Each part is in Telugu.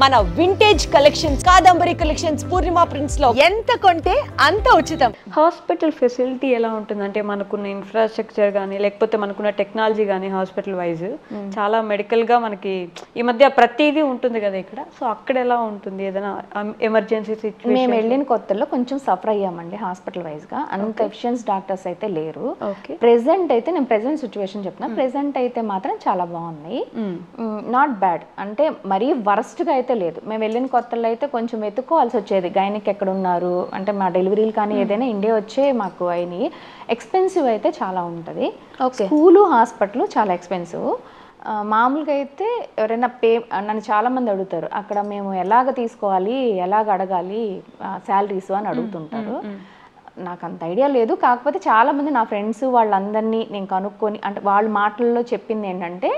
మన వింటేజ్ కలెక్షన్స్, కాదంబరి కలెక్షన్స్, పూర్ణిమ ప్రింట్స్ లో ఎంత కొంటే అంత ఉచితం. హాస్పిటల్ ఫెసిలిటీ ఎలా ఉంటుంది అంటే మనకున్న ఇన్ఫ్రాస్ట్రక్చర్ కానీ లేకపోతే మనకున్న టెక్నాలజీ కానీ హాస్పిటల్ వైజ్ చాలా మెడికల్ గా మనకి ఈ మధ్య ప్రతిదీ ఉంటుంది కదా ఇక్కడ. సో అక్కడ ఎలా ఉంటుంది? ఏదైనా ఎమర్జెన్సీ సిచ్యువేషన్? మేము వెళ్ళిన కొత్తలో కొంచెం సఫర్ అయ్యామండి హాస్పిటల్ వైజ్ గా. అంత ఎఫిషియన్స్ డాక్టర్స్ అయితే లేరు. ప్రెసెంట్ అయితే నేను ప్రెసెంట్ సిచ్యువేషన్ చెప్తున్నా. ప్రెసెంట్ అయితే మాత్రం చాలా బాగున్నాయి. నాట్ బ్యాడ్ అంటే మరీ వరస్ట్ గా అయితే లేదు. మేము వెళ్ళిన కొత్తలో అయితే కొంచెం వెతుక్కోవాల్సి వచ్చేది, గైనిక్ ఎక్కడ ఉన్నారు అంటే. మా డెలివరీలు కానీ ఏదైనా ఇండియా వచ్చే మాకు అయినాయి. ఎక్స్పెన్సివ్ అయితే చాలా ఉంటుంది. స్కూలు హాస్పిటల్ చాలా ఎక్స్పెన్సివ్. మామూలుగా అయితే ఎవరైనా నన్ను చాలామంది అడుగుతారు అక్కడ మేము ఎలాగ తీసుకోవాలి, ఎలాగ అడగాలి శాలరీస్ అని అడుగుతుంటారు. నాకు అంత ఐడియా లేదు. కాకపోతే చాలామంది నా ఫ్రెండ్స్ వాళ్ళందరినీ నేను కనుక్కొని అంటే వాళ్ళ మాటల్లో చెప్పింది ఏంటంటే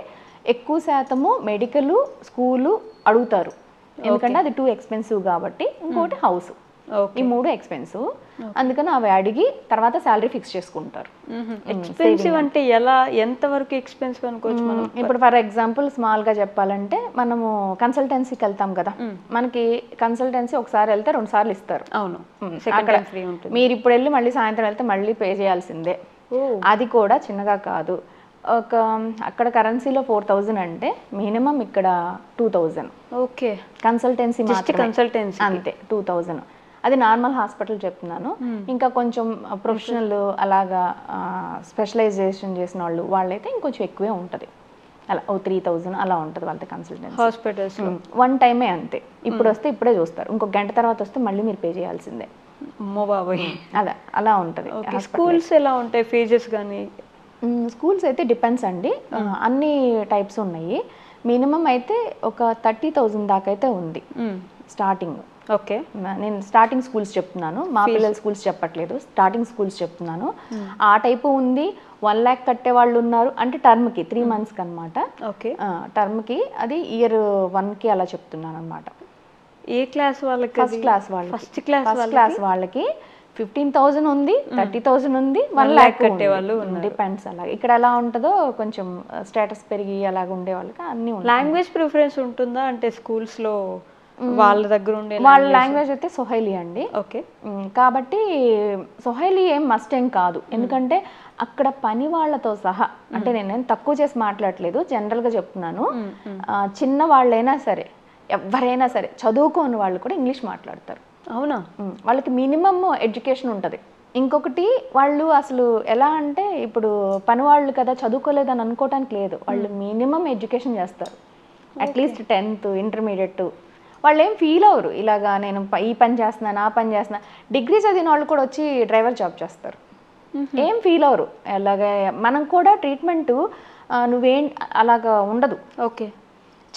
ఎక్కువ శాతము మెడికల్, స్కూలు అడుగుతారు. ఎందుకంటే అది టూ ఎక్స్పెన్సివ్ కాబట్టి. ఇంకోటి హౌస్, ఈ మూడు ఎక్స్పెన్సివ్. అందుకని అవి అడిగి తర్వాత శాలరీ ఫిక్స్ చేసుకుంటారు. ఎక్స్పెన్సివ్ అంటే ఎలా, ఎంత వరకు ఎక్స్పెన్సివ్ అనుకోవచ్చు మనం? ఇప్పుడు ఫర్ ఎగ్జాంపుల్ స్మాల్ గా చెప్పాలంటే మనము కన్సల్టెన్సీకి వెళ్తాం కదా, మనకి కన్సల్టెన్సీ ఒకసారి వెళ్తే 2 సార్లు ఇస్తారు. అవును, మీరు ఇప్పుడు వెళ్ళి మళ్ళీ సాయంత్రం వెళ్తే మళ్ళీ పే చేయాల్సిందే. అది కూడా చిన్నగా కాదు. అక్కడ కరెన్సీలో 4000 అంటే మినిమం ఇక్కడ 2000. ఓకే, కన్సల్టెన్సీ కన్సల్టెన్సీ అంతే 2000. అది నార్మల్ హాస్పిటల్ చెప్తున్నాను. ఇంకా కొంచెం ప్రొఫెషనల్ అలాగా స్పెషలైజేషన్ చేసిన వాళ్ళైతే ఇంకొంచెం ఎక్కువే ఉంటుంది. అలా 3000 అలా ఉంటుంది వాళ్ళ కన్సల్టెన్సీ హాస్పిటల్స్. 1 టైమే అంతే. ఇప్పుడు వస్తే ఇప్పుడే చూస్తారు, ఇంకొక గంట తర్వాత వస్తే మళ్ళీ మీరు పే చేయాల్సిందే. అమ్మో బాబాయ్, అలా ఉంటుంది. స్కూల్స్ ఎలా ఉంటాయి, ఫీజెస్ కానీ? స్కూల్స్ అయితే డిపెండ్స్ అండి. అన్ని టైప్స్ ఉన్నాయి. మినిమం అయితే ఒక 30,000 దాకా అయితే ఉంది స్టార్టింగ్. ఓకే, నేను స్టార్టింగ్ స్కూల్స్ చెప్తున్నాను, మా పిల్లల స్కూల్స్ చెప్పట్లేదు. స్టార్టింగ్ స్కూల్స్ చెప్తున్నాను. ఆ టైపు ఉంది. 1 lakh కట్టే వాళ్ళు ఉన్నారు. అంటే టర్మ్కి 3 monthsకి అనమాట. ఓకే, టర్మ్కి అది ఇయర్ 1కి అలా చెప్తున్నాను అనమాట. ఏ క్లాస్ వాళ్ళకి? ఫస్ట్ క్లాస్ వాళ్ళకి. ఫస్ట్ క్లాస్ వాళ్ళకి 15,000 ఉంది, 30,000 ఉంది, 1 lakh కట్టే వాళ్ళు. డిపెండ్స్. అలా ఇక్కడ ఎలా ఉంటుందో కొంచెం స్టేటస్ పెరిగి అలాగ ఉండే వాళ్ళకి అన్ని. లాంగ్వేజ్ ప్రిఫరెన్స్ ఉంటుందా అంటే స్కూల్స్ లో వాళ్ళ దగ్గర ఉండే? వాళ్ళ లాంగ్వేజ్ అయితే సొహైలీ అండి. ఓకే, కాబట్టి సొహైలీ ఏం మస్ట్ ఏం కాదు. ఎందుకంటే అక్కడ పని వాళ్ళతో సహా, అంటే నేనేం తక్కువ చేసి మాట్లాడలేదు, జనరల్గా చెప్తున్నాను. చిన్న వాళ్ళైనా సరే, ఎవరైనా సరే, చదువుకోని వాళ్ళు కూడా ఇంగ్లీష్ మాట్లాడతారు. అవునా? వాళ్ళకి మినిమమ్ ఎడ్యుకేషన్ ఉంటుంది. ఇంకొకటి వాళ్ళు అసలు ఎలా అంటే ఇప్పుడు పని వాళ్ళు కదా చదువుకోలేదని అనుకోవటానికి లేదు. వాళ్ళు మినిమం ఎడ్యుకేషన్ చేస్తారు. At least 10th, intermediate. వాళ్ళు ఏం ఫీల్ అవ్వరు ఇలాగా నేను ఈ పని చేస్తున్నాను, ఆ పని చేస్తున్నాను. డిగ్రీ చదివిన వాళ్ళు కూడా వచ్చి డ్రైవర్ జాబ్ చేస్తారు. ఏం ఫీల్ అవ్వరు. అలాగే మనం కూడా ట్రీట్మెంట్ నువ్వేం అలాగా ఉండదు. ఓకే,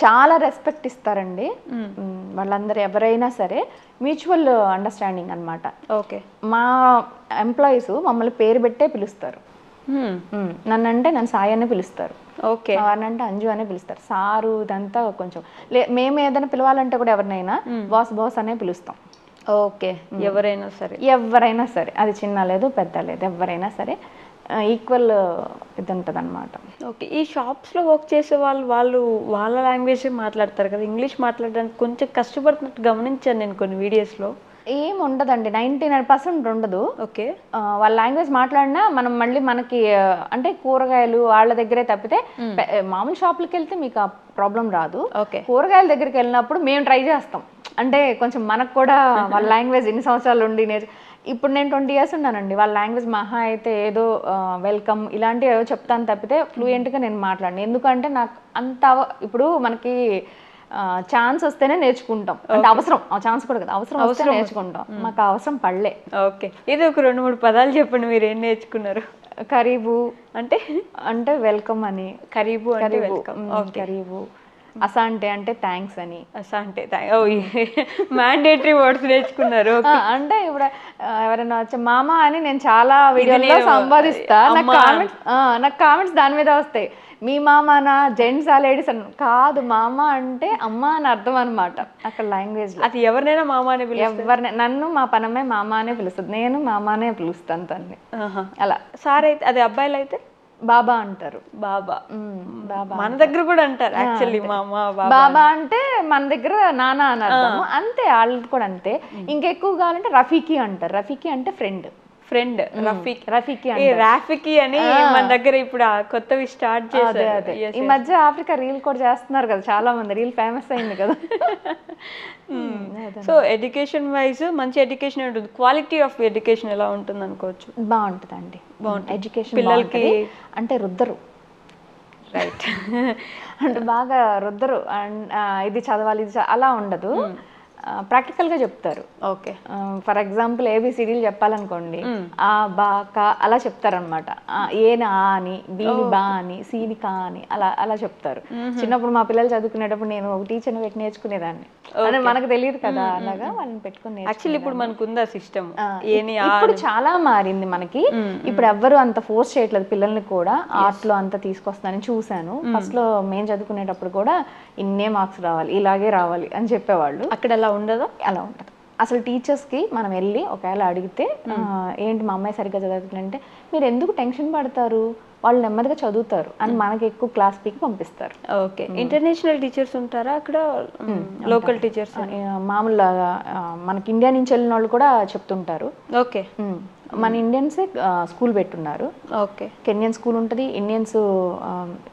చాలా రెస్పెక్ట్ ఇస్తారండి వాళ్ళందరూ. ఎవరైనా సరే మ్యూచువల్ అండర్స్టాండింగ్ అనమాట. ఓకే, మా ఎంప్లాయీస్ మమ్మల్ని పేరు పెట్టే పిలుస్తారు. నన్నంటే నన్ను సాయి అనే పిలుస్తారు. ఓకే, వారినంటే అంజు అనే పిలుస్తారు. సారు ఇదంతా కొంచెం మేము ఏదైనా పిలవాలంటే కూడా ఎవరినైనా బాస్ అనే పిలుస్తాం. ఓకే, ఎవరైనా సరే అది చిన్న లేదు పెద్ద లేదు, ఎవరైనా సరే ఈక్వల్ ఇది ఉంటుంది అనమాట. ఓకే, ఈ షాప్స్లో వర్క్ చేసే వాళ్ళ లాంగ్వేజ్ మాట్లాడతారు కదా, ఇంగ్లీష్ మాట్లాడడానికి కొంచెం కష్టపడుతున్నట్టు గమనించాను నేను కొన్ని వీడియోస్లో. ఏం ఉండదండి, 99% ఉండదు. ఓకే, వాళ్ళ లాంగ్వేజ్ మాట్లాడినా మనం మళ్ళీ మనకి అంటే కూరగాయలు వాళ్ళ దగ్గరే తప్పితే మామూలు షాపులకి వెళ్తే మీకు ఆ ప్రాబ్లం రాదు. ఓకే, కూరగాయల దగ్గరికి వెళ్ళినప్పుడు మేము ట్రై చేస్తాం. అంటే కొంచెం మనకు కూడా వాళ్ళ లాంగ్వేజ్ ఇన్ని సంవత్సరాలు ఉండి ఇప్పుడు నేను 20 years ఉన్నానండి. వాళ్ళ లాంగ్వేజ్ మహా అయితే ఏదో వెల్కమ్ ఇలాంటివి ఏదో చెప్తాను తప్పితే ఫ్లూయెంట్గా నేను మాట్లాడను. ఎందుకంటే నాకు అంత ఇప్పుడు మనకి ఛాన్స్ వస్తేనే నేర్చుకుంటాం. అంటే అవసరం, ఛాన్స్ కూడా కదా, అవసరం వస్తే నేర్చుకుంటాం. మాకు అవసరం పడలే. ఓకే, ఇది ఒక 2-3 పదాలు చెప్పండి, మీరు ఏం నేర్చుకున్నారు? కరీబు అంటే వెల్కమ్ అని. కరీబు అంటే వెల్కమ్. కరీబు. అసాంటే అంటే థ్యాంక్స్ అని. అసాంటే మ్యాండేటరీ వర్డ్స్ నేర్చుకున్నారు. అంటే ఇప్పుడు ఎవరైనా వచ్చే మామ అని నేను చాలా వీడియోలో సంపాదిస్తా. నాకు కామెంట్స్ దాని మీద వస్తాయి. మీ మామనా, జెంట్స్ ఆ లేడీస్ అని కాదు. మామ అంటే అమ్మ అని అర్థం అనమాట అక్కడ లాంగ్వేజ్. అది ఎవరినైనా మామ అనే ఎవరినైనా, నన్ను మా పనమ్మే మామ అనే పిలుస్తుంది, నేను మామ అనే పిలుస్తాను తన్ని. అలా సార్ అయితే, అది అబ్బాయిలు అయితే బాబా అంటారు. బాబా. బాబా మన దగ్గర కూడా అంటారు యాక్చువల్లీ మా అమ్మ బాబా. బాబా అంటే మన దగ్గర నాన్న అని అర్థము. అంతే వాళ్ళది కూడా అంతే. ఇంకెక్కువ కావాలంటే రఫీకి అంటారు. రఫీకి అంటే ఫ్రెండ్. రఫీకి రాఫీకి అని మన దగ్గర ఇప్పుడు కొత్తవి స్టార్ట్ చేశారు. ఈ మధ్య ఆఫ్రికా రీల్ కూడా చేస్తున్నారు కదా చాలా మంది. రీల్ ఫేమస్ అయింది కదా. సో ఎడ్యుకేషన్ వైజ్ మంచి ఎడ్యుకేషన్ ఉంటుంది. క్వాలిటీ ఆఫ్ ఎడ్యుకేషన్ ఎలా ఉంటుంది అనుకోవచ్చు? బాగుంటుందండి. బాగుంటుంది. ఎడ్యుకేషన్ పిల్లలకి అంటే రుద్దరు. రైట్. అంటే బాగా రుద్దరు. ఇది చదవాలి ఇది అలా ఉండదు. ప్రాక్టికల్గా చెప్తారు. ఓకే. ఫర్ ఎగ్జాంపుల్ ఏబిసిడీలు చెప్పాలనుకోండి, ఆ బా కా అలా చెప్తారనమాట. ఏని ఆ అని, బీని బా అని, సీని కా అని అలా అలా చెప్తారు. చిన్నప్పుడు మా పిల్లలు చదువుకునేటప్పుడు నేను ఒక టీచర్ని పెట్టి నేర్చుకునేదాన్ని. అంటే మనకు తెలియదు కదా, అలాగా వాళ్ళని పెట్టుకుని. యాక్చువల్లీ ఇప్పుడు మనకు ఉందా సిస్టమ్? ఇప్పుడు చాలా మారింది మనకి. ఇప్పుడు ఎవ్వరు అంత ఫోర్స్ చేయట్లేదు పిల్లల్ని కూడా. ఆర్ట్ లో అంతా తీసుకొస్తానని చూశాను. ఫస్ట్ లో మేము చదువుకునేటప్పుడు కూడా ఇన్నే మార్క్స్ రావాలి, ఇలాగే రావాలి అని చెప్పేవాళ్ళు. అక్కడ అలా ఉండదు. అలా ఉంటుంది. అసలు టీచర్స్కి మనం వెళ్ళి ఒకవేళ అడిగితే ఏంటి మా అమ్మాయి సరిగ్గా చదువుతుందంటే, మీరు ఎందుకు టెన్షన్ పడతారు, వాళ్ళు నెమ్మదిగా చదువుతారు అని మనకి ఎక్కువ క్లాస్ పీకి పంపిస్తారు. ఓకే. ఇంటర్నేషనల్ టీచర్స్ ఉంటారా అక్కడ? లోకల్ టీచర్స్ మామూలుగా మనకి ఇండియా నుంచి వెళ్ళిన వాళ్ళు కూడా చెప్తుంటారు. ఓకే. మన ఇండియన్సే స్కూల్ పెట్టున్నారు. ఓకే. కెన్యన్ స్కూల్ ఉంటుంది. ఇండియన్స్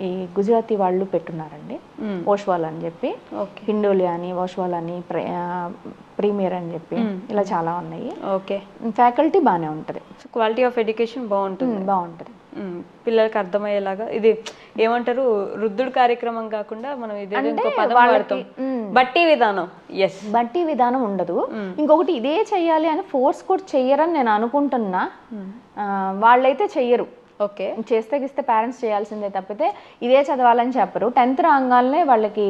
ఈ గుజరాతీ వాళ్ళు పెట్టున్నారండి. ఓష్వాల్ అని చెప్పి, హిండోలి అని, ఓష్వాల్ అని, ప్రీమియర్ అని చెప్పి ఇలా చాలా ఉన్నాయి. ఓకే. ఫ్యాకల్టీ బాగానే ఉంటుంది. క్వాలిటీ ఆఫ్ ఎడ్యుకేషన్ బాగుంటుంది. బాగుంటుంది. పిల్లలకి అర్థమయ్యేలాగా. ఇది ఏమంటారు, రుద్దుడు కార్యక్రమం కాకుండా మనం ఇదే ఇంకో పదం వాడతాం, బట్టి విధానం. ఎస్, బట్టి విధానం ఉండదు. ఇంకొకటి ఇదే చెయ్యాలి అని ఫోర్స్ కూడా చెయ్యరని నేను అనుకుంటున్నా. వాళ్ళైతే చెయ్యరు. ఓకే. చేస్తే గిస్తే పేరెంట్స్ చేయాల్సిందే తప్పితే ఇదే చదవాలని చెప్పరు. 10th రాగానే వాళ్ళకి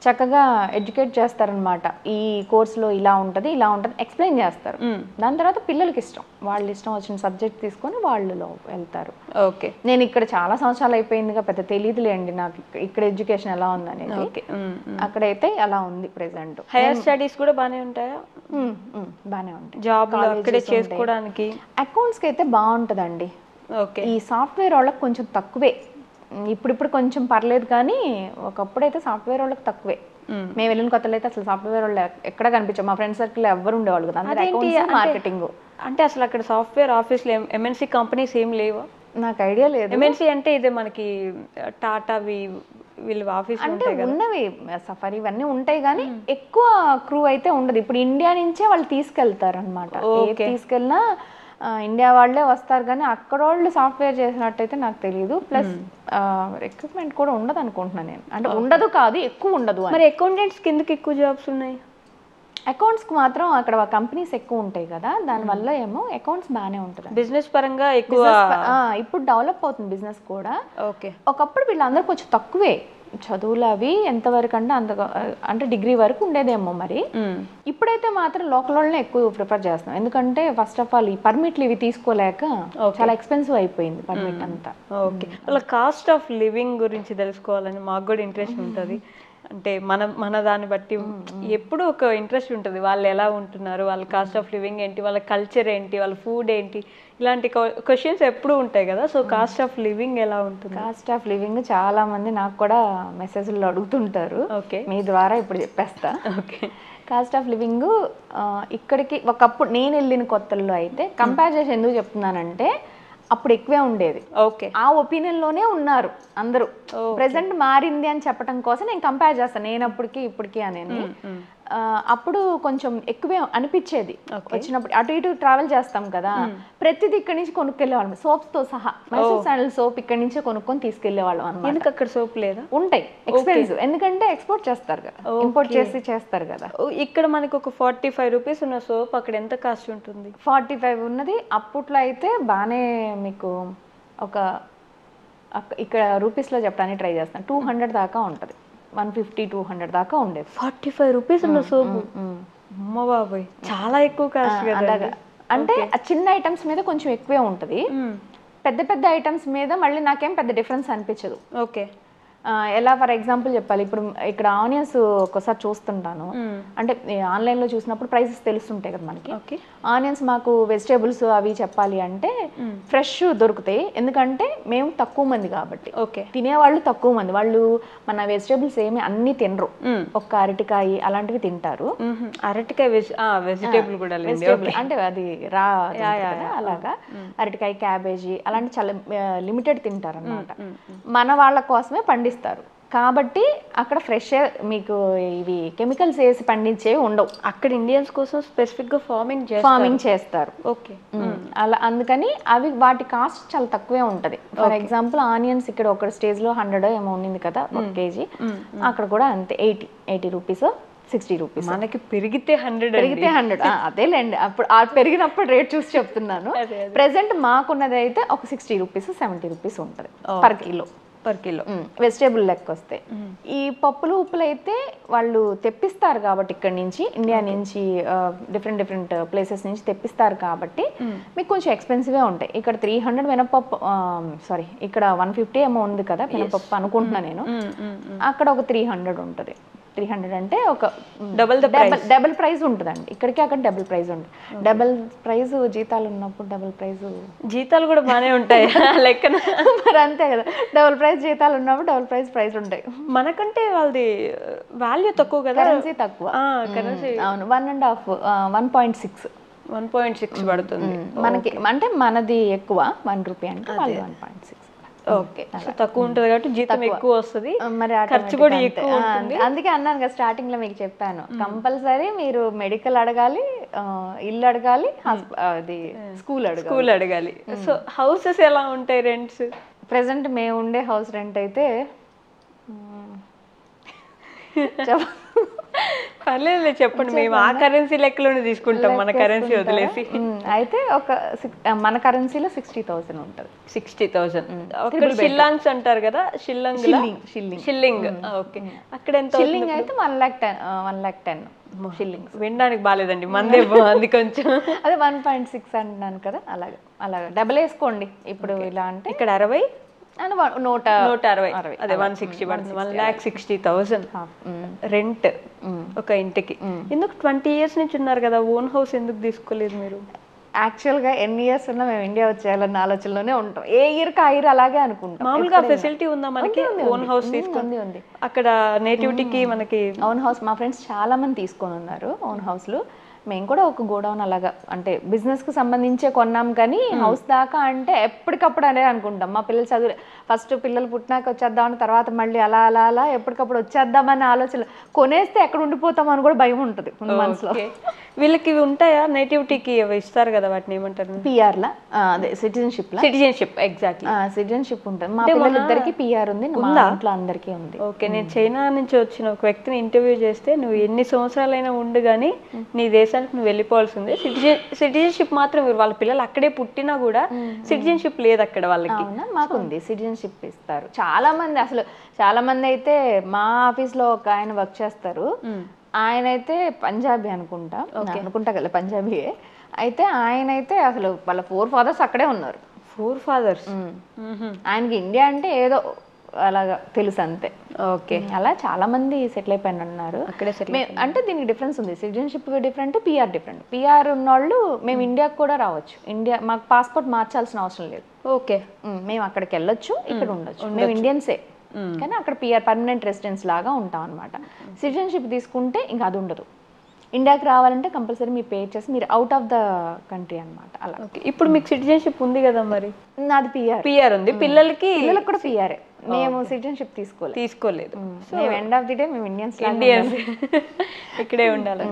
చక్కగా ఎడ్యుకేట్ చేస్తారనమాట. ఈ కోర్సులో ఇలా ఉంటుంది, ఇలా ఉంటుంది ఎక్స్ప్లెయిన్ చేస్తారు. దాని తర్వాత పిల్లలకి ఇష్టం, వాళ్ళు ఇష్టం వచ్చిన సబ్జెక్ట్ తీసుకొని వాళ్ళు వెళ్తారు. ఓకే. నేను ఇక్కడ చాలా సంవత్సరాలు అయిపోయిందిగా, పెద్ద తెలియదులేండి నాకు ఇక్కడ ఎడ్యుకేషన్ ఎలా ఉందనేది. అక్కడైతే అలా ఉంది ప్రెసెంట్. హైయర్ స్టడీస్ కూడా బాగానే ఉంటాయా? బాగానే ఉంటాయి. జాబ్ అక్కడే చేసుకోవడానికి. అకౌంట్స్కి అయితే బాగుంటుందండి. ఓకే. ఈ సాఫ్ట్వేర్ వాళ్ళకి కొంచెం తక్కువే. ఇప్పుడు కొంచెం పర్లేదు, కానీ ఒకప్పుడైతే సాఫ్ట్వేర్ వాళ్ళకి తక్కువే. మేము వెళ్ళిన కొత్తలో అయితే అసలు సాఫ్ట్వేర్ వాళ్ళు ఎక్కడ కనిపించాం. మా ఫ్రెండ్ సర్కిల్ ఎవరు ఉండేవాళ్ళు కదా, అందరూ అకౌంట్స్, మార్కెటింగ్. అంటే అసలు అక్కడ సాఫ్ట్వేర్ ఆఫీస్లో ఎంఎన్సీ కంపెనీస్ ఏం లేవా? నాకు ఐడియా లేదు. ఎంఎన్సీ అంటే ఇదే మనకి టాటా వీళ్ళు ఆఫీస్ అంటే ఉన్నవి, సఫారీ ఇవన్నీ ఉంటాయి, కానీ ఎక్కువ క్రూ అయితే ఉండదు. ఇప్పుడు ఇండియా నుంచే వాళ్ళు తీసుకెళ్తారు అనమాట. తీసుకెళ్ళినా ఇండియా వాళ్ళే వస్తారు, కానీ అక్కడ వాళ్ళు సాఫ్ట్వేర్ చేసినట్టయితే నాకు తెలియదు. ప్లస్ రిక్రూట్మెంట్ కూడా ఉండదు అనుకుంటున్నాను నేను. అంటే ఉండదు కాదు, ఎక్కువ ఉండదు. మరి అకౌంటెంట్స్ కిందకి ఎక్కువ జాబ్స్ ఉన్నాయి. అకౌంట్స్కి మాత్రం అక్కడ కంపెనీస్ ఎక్కువ ఉంటాయి కదా, దానివల్ల ఏమో అకౌంట్స్ బాగానే ఉంటుంది. బిజినెస్ పరంగా ఎక్కువ ఇప్పుడు డెవలప్ అవుతుంది బిజినెస్ కూడా. ఓకే. ఒకప్పుడు వీళ్ళందరూ కొంచెం తక్కువే చదువులు అవి, ఎంతవరకు అంటే అంటే డిగ్రీ వరకు ఉండేదేమో మరి. ఇప్పుడైతే మాత్రం లోకల్ వాళ్ళనే ఎక్కువ ప్రిఫర్ చేస్తున్నాం. ఎందుకంటే ఫస్ట్ ఆఫ్ ఆల్ ఈ పర్మిట్లు ఇవి తీసుకోలేక చాలా ఎక్స్పెన్సివ్ అయిపోయింది పర్మిట్ అంతా. ఓకే. వాళ్ళ కాస్ట్ ఆఫ్ లివింగ్ గురించి తెలుసుకోవాలని మాకు కూడా ఇంట్రెస్ట్ ఉంటుంది. అంటే మన దాన్ని బట్టి ఎప్పుడు ఒక ఇంట్రెస్ట్ ఉంటుంది, వాళ్ళు ఎలా ఉంటున్నారు, వాళ్ళ కాస్ట్ ఆఫ్ లివింగ్ ఏంటి, వాళ్ళ కల్చర్ ఏంటి, వాళ్ళ ఫుడ్ ఏంటి, ఇలాంటి క్వశ్చన్స్ ఎప్పుడు ఉంటాయి కదా. సో కాస్ట్ ఆఫ్ లివింగ్ ఎలా ఉంటుంది? కాస్ట్ ఆఫ్ లివింగ్ చాలా మంది నాకు కూడా మెసేజ్లో అడుగుతుంటారు. ఓకే. మీ ద్వారా ఇప్పుడు చెప్పేస్తా. ఓకే. కాస్ట్ ఆఫ్ లివింగ్ ఇక్కడికి ఒకప్పుడు నేను వెళ్ళిన కొత్తల్లో అయితే కంపేర్ చేసి ఎందుకు చెప్తున్నానంటే అప్పుడు ఎక్కువే ఉండేది. ఓకే. ఆ ఒపీనియన్లోనే ఉన్నారు అందరూ. ప్రెసెంట్ మారింది అని చెప్పడం కోసం నేను కంపేర్ చేస్తాను, నేను అప్పటికి ఇప్పటికి అనేది. అప్పుడు కొంచెం ఎక్కువే అనిపించేది. వచ్చినప్పుడు అటు ఇటు ట్రావెల్ చేస్తాం కదా, ప్రతిదీ ఇక్కడి నుంచి కొనుక్కెళ్ళేవాళ్ళం, సోప్స్ తో సహా. మైసూర్ శాండల్ సోప్ ఇక్కడి నుంచి కొనుక్కొని తీసుకెళ్లేవాళ్ళం అన్నమాట. ఎందుకు అక్కడ సోప్ లేదా? ఉంటాయి, ఎక్స్పెన్సివ్, ఎందుకంటే ఎక్స్పోర్ట్ చేస్తారు కదా, ఇంపోర్ట్ చేసి చేస్తారు కదా. ఇక్కడ మనకి ఒక 45 రూపీస్ ఉన్న సోప్ అక్కడ ఎంత కాస్ట్ ఉంటుంది? 45 ఉన్నది. అప్పట్లో అయితే బాగానే మీకు ఒక ఇక్కడ రూపీస్లో చెప్పడానికి ట్రై చేస్తాను, 200 దాకా ఉంటుంది. 150-200 దాకా ఉండేది. 45 రూపీస్ ఉన్న సోపు, అమ్మ బాబాయ్, చాలా ఎక్కువ కాస్ట్ కదా. అంటే చిన్న ఐటమ్స్ మీద కొంచెం ఎక్కువే ఉంటుంది, పెద్ద పెద్ద ఐటమ్స్ మీద మళ్ళీ నాకేం పెద్ద డిఫరెన్స్ అనిపించదు. ఓకే. ఎలా ఫర్ ఎగ్జాంపుల్ చెప్పాలి, ఇప్పుడు ఇక్కడ ఆనియన్స్ ఒకసారి చూస్తుంటాను, అంటే ఆన్లైన్లో చూసినప్పుడు ప్రైసెస్ తెలుస్తుంటాయి కదా మనకి. ఆనియన్స్ మాకు వెజిటేబుల్స్ అవి చెప్పాలి అంటే ఫ్రెష్ దొరుకుతాయి, ఎందుకంటే మేము తక్కువ మంది కాబట్టి. తినేవాళ్ళు తక్కువ మంది, వాళ్ళు మన వెజిటేబుల్స్ ఏమి అన్ని తినరు, ఒక్క అరటికాయ అలాంటివి తింటారు. అరటికాయ వెజిటేబుల్ కూడా అంటే అది రా అలాగా అరటికాయ, క్యాబేజీ అలాంటి చాలా లిమిటెడ్ తింటారు అన్నమాట. మన వాళ్ళ కోసమే పండిస్తారు కాబట్టి అక్కడ ఫ్రెష్ మీకు ఇవి కెమికల్స్ వేసి పండించేవి ఉండవు. అక్కడ ఇండియన్స్ కోసం స్పెసిఫిక్ గా ఫార్మింగ్ చేస్తారు. ఓకే, అలా అందుకని అవి వాటి కాస్ట్ చాలా తక్కువే ఉంటది. ఫర్ ఎగ్జాంపుల్ ఆనియన్స్ ఇక్కడ ఒక స్టేజ్ లో 100 ఏమో ఉంది కదా ఒక కేజీ, అక్కడ కూడా అంతే 80 రూపీస్ 60 రూపీస్. మనకి పెరిగితే 100 అదేలేండి, అప్పుడు పెరిగినప్పుడు రేట్ చూసి చెప్తున్నాను. ప్రెసెంట్ మాకున్నది అయితే ఒక 60 రూపీస్ 70 రూపీస్ ఉంటుంది పర్ కిలో వెజిటేబుల్ లెక్క వస్తే. ఈ పప్పులు ఉప్పులు అయితే వాళ్ళు తెప్పిస్తారు కాబట్టి ఇక్కడ నుంచి, ఇండియా నుంచి డిఫరెంట్ ప్లేసెస్ నుంచి తెప్పిస్తారు కాబట్టి మీకు కొంచెం ఎక్స్పెన్సివే ఉంటాయి. ఇక్కడ 300 మినపప్పు, సారీ ఇక్కడ 150 ఏమో ఉంది కదా మినపప్పు అనుకుంటున్నా నేను, అక్కడ ఒక 300 ఉంటుంది. 300 అంటే ఒక డబుల్ ప్రైస్ ఉంటుందండి, ఇక్కడికి అక్కడ డబుల్ ప్రైస్ ఉంటుంది. డబుల్ ప్రైస్ జీతాలు ఉన్నప్పుడు డబుల్ ప్రైస్ జీతాలు కూడా బాగానే ఉంటాయి లెక్కన. మరి అంతే కదా, డబుల్ ప్రైస్ జీతాలు ఉన్నప్పుడు డబుల్ ప్రైస్ ఉంటాయి. మనకంటే వాళ్ళది వాల్యూ తక్కువ కదా, కరెన్సీ తక్కువ. అవును, 1.6 పడుతుంది మనకి, అంటే మనది ఎక్కువ 1 రూపీ అంటే వాళ్ళు 1.6. ఓకే, తక్కువ ఉంటుంది కాబట్టి జీతం ఎక్కువ వస్తుంది, మరి ఖర్చు కూడా ఎక్కువ ఉంటుంది. అందుకే అన్నాను కదా స్టార్టింగ్ లో మీకు చెప్పాను, కంపల్సరీ మీరు మెడికల్ అడగాలి, ఇల్లు అడగాలి, అది స్కూల్ అడగాలి. సో హౌసెస్ ఎలా ఉంటాయి రెంట్స్? ప్రెసెంట్ మేము ఉండే హౌస్ రెంట్ అయితే పర్లేదు చెప్పండి, మేము ఆ కరెన్సీ లెక్కలోనే తీసుకుంటాం, మన కరెన్సీ వదిలేసి. అయితే ఒక మన కరెన్సీలో 60,000 ఉంటుంది. 60,000 షిల్లాంగ్స్ అంటారు కదా, షిల్లింగ్. ఓకే, అక్కడ ఎంత? షిల్లింగ్ అయితే 1,10,000 షిల్లింగ్స్. వినడానికి బాగాలేదండి, మందే బాగుంది కొంచెం. అదే 1.6 అంటున్నాను కదా, అలాగా డబుల్ వేసుకోండి. ఇప్పుడు ఇలా అంటే ఇక్కడ 60 అండ్ 160, అదే 160 పడుతుంది. 1,60,000 రెంట్ ఒక ఇంటికి. ఎందుకు 20 years నుంచి ఉన్నారు కదా, ఓన్ హౌస్ ఎందుకు తీసుకోలేదు మీరు? యాక్చువల్గా ఎన్ని ఇయర్స్ ఉన్నా మేము ఇండియా వచ్చేయాలన్న ఆలోచనలోనే ఉంటాం, ఏ ఇయర్కి ఆ ఇయర్ అలాగే అనుకుంటాం. మామూలుగా ఫెసిలిటీ ఉందా మనకి ఓన్ హౌస్ తీసుకుంది? అక్కడ నేటివిటీకి మనకి ఓన్ హౌస్ మా ఫ్రెండ్స్ చాలా మంది తీసుకొని ఉన్నారు ఓన్ హౌస్లు. మేము కూడా ఒక గోడౌన్ అలాగా అంటే బిజినెస్కి సంబంధించే కొన్నాం, కానీ హౌస్ దాకా అంటే ఎప్పటికప్పుడు అనే అనుకుంటాం. మా పిల్లలు చదువు ఫస్ట్ పిల్లలు పుట్టినాక వచ్చేద్దామని, తర్వాత మళ్ళీ అలా ఎప్పటికప్పుడు వచ్చేద్దామని ఆలోచన, కొనేస్తే ఎక్కడ ఉండిపోతామని కూడా భయం ఉంటుంది మనసులో. వీళ్ళకి ఉంటాయా నేటివిటీకి ఇస్తారు కదా, వాటిని ఏమంటారు? పిఆర్లా, అదే సిటిజన్షిప్ ఎగ్జాక్ట్లీ సిటిజన్షిప్ ఉంటుంది. మా పిల్లలిద్దరికి పిఆర్ ఉంది, మా ఇంట్లో అందరికీ ఉంది. ఓకే, నేను చైనా నుంచి వచ్చిన ఒక వ్యక్తిని ఇంటర్వ్యూ చేస్తే, నువ్వు ఎన్ని సంవత్సరాలైనా ఉండు కానీ నీ దేశానికి నువ్వు వెళ్ళిపోవాల్సిందే, సిటిజన్షిప్ మాత్రం వాళ్ళ పిల్లలు అక్కడే పుట్టినా కూడా సిటిజన్షిప్ లేదు అక్కడ వాళ్ళకి. మాకుంది సిటిజన్షిప్ ఇస్తారు. చాలా మంది అయితే మా ఆఫీస్ లో ఒక ఆయన వర్క్ చేస్తారు, ఆయన అయితే పంజాబీ అనుకుంటా కదా, పంజాబీయే. అయితే ఆయన అయితే అసలు వాళ్ళ 4 fathers అక్కడే ఉన్నారు. 4 fathers? ఆయనకి ఇండియా అంటే ఏదో అలాగా తెలుసు అంతే. ఓకే, అలా చాలా మంది సెటిల్ అయిపోయిన ఉన్నారు అక్కడే. అంటే దీనికి డిఫరెన్స్ ఉంది, citizenship different, PR different. PR ఉన్నోళ్ళు మేము ఇండియాకి కూడా రావచ్చు, మాకు పాస్పోర్ట్ మార్చాల్సిన అవసరం లేదు. ఓకే, మేము అక్కడికి వెళ్ళొచ్చు, ఇక్కడ ఉండొచ్చు, మేము ఇండియన్సే, కానీ అక్కడ పిఆర్ పర్మనెంట్ రెసిడెన్స్ లాగా ఉంటాం అనమాట. సిటిజన్షిప్ తీసుకుంటే ఇంకా అది ఉండదు. ఇండియాకి రావాలంటే కంపల్సరీ మీ పే చేసి మీరు అవుట్ ఆఫ్ ద కంట్రీ అనమాట. అలా. ఇప్పుడు మీకు సిటిజన్షిప్ ఉంది కదా, మరి నాది పిఆర్ ఉంది, పిల్లలకి కూడా పిఆర్ఏ. మేము సిటిజన్షిప్ తీసుకోలేదు. మేము ఎండ్ ఆఫ్ ది డే మేము ఇండియన్స్ ఇక్కడే ఉండాలి.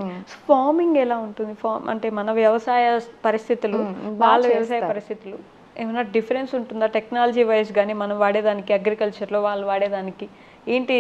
ఫార్మింగ్ ఎలా ఉంటుంది? అంటే మన వ్యవసాయ పరిస్థితులు, వాళ్ళ వ్యవసాయ పరిస్థితులు ఏమైనా డిఫరెన్స్ ఉంటుందా టెక్నాలజీ వైజ్ కానీ మనం వాడేదానికి, అగ్రికల్చర్లో వాళ్ళు వాడేదానికి ఏంటి?